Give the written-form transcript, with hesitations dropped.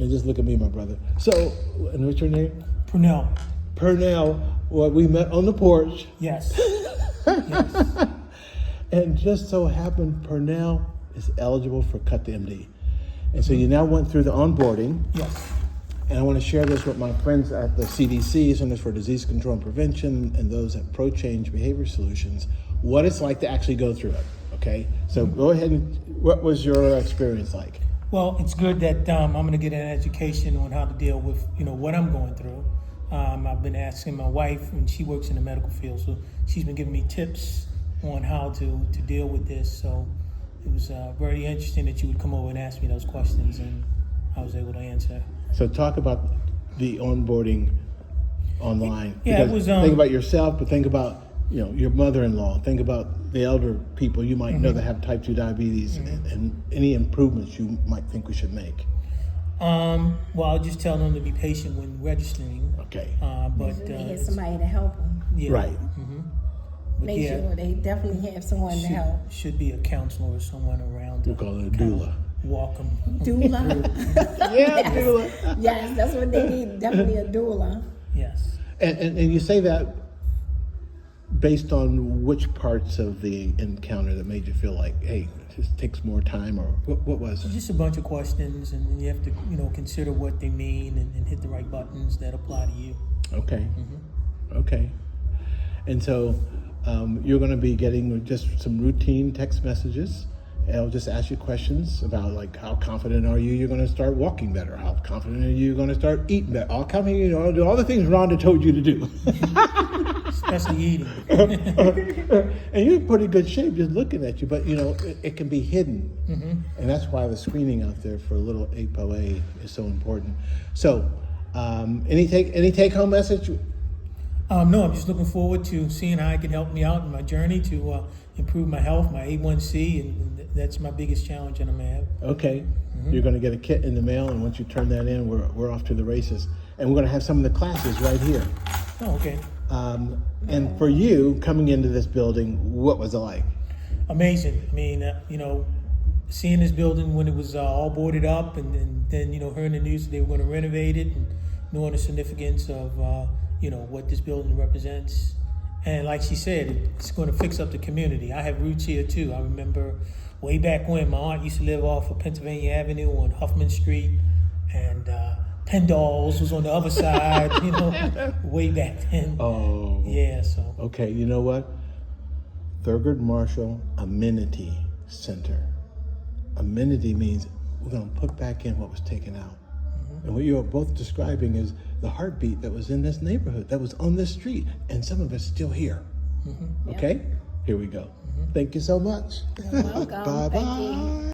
And just look at me, my brother. So, and what's your name? Purnell. Purnell. Well, we met on the porch. Yes. Yes. And just so happened, Purnell is eligible for Cut the MD. And so you now went through the onboarding. Yes. And I want to share this with my friends at the CDC, Centers for Disease Control and Prevention, and those at ProChange Behavior Solutions, what it's like to actually go through it. Okay? So go ahead and, what was your experience like? Well, it's good that I'm going to get an education on how to deal with, what I'm going through. I've been asking my wife, and she works in the medical field, so she's been giving me tips on how to deal with this. So it was very interesting that you would come over and ask me those questions, and I was able to answer. So talk about the onboarding online. Yeah, it Because was, think about yourself, but think about your mother-in-law. Think about the elder people you might know that have type 2 diabetes, and any improvements you might think we should make. Well, I'll just tell them to be patient when registering. Okay. But They had somebody to help them. yeah, Right. But Make sure they definitely have someone to help. should be a counselor or someone around. We'll call it a doula. Walk them. Doula. Yeah, doula. Yes, that's what they need. Definitely a doula. Yes. And you say that based on which parts of the encounter that made you feel like, hey, this takes more time, or what was it? Just a bunch of questions, and you have to, consider what they mean and hit the right buttons that apply to you. Okay. Okay. And so you're going to be getting just some routine text messages. And I'll just ask you questions about, like, how confident are you you're going to start walking better? How confident are you going to start eating better? How confident do all the things Rhonda told you to do? Especially eating. And you're in pretty good shape just looking at you, but it can be hidden. And that's why the screening out there for little ApoA is so important. So any take home message? No, I'm just looking forward to seeing how it can help me out in my journey to improve my health, my A1C, and that's my biggest challenge that I'm gonna have. Okay. You're going to get a kit in the mail, and once you turn that in, we're off to the races. And we're going to have some of the classes right here. Oh, okay. And for you, coming into this building, what was it like? Amazing. I mean, seeing this building when it was all boarded up, and then hearing the news that they were going to renovate it, and knowing the significance of what this building represents. And like she said, it's going to fix up the community. I have roots here too. I remember way back when my aunt used to live off of Pennsylvania Avenue on Huffman Street, and Pendall's was on the other side, way back then. Oh. Yeah, so. Okay, you know what? Thurgood Marshall Amenity Center. Amenity means we're going to put back in what was taken out. And what you're both describing is the heartbeat that was in this neighborhood, that was on this street, and some of it's still here. Okay? Here we go. Thank you so much. You're welcome. Bye-bye. Thank you.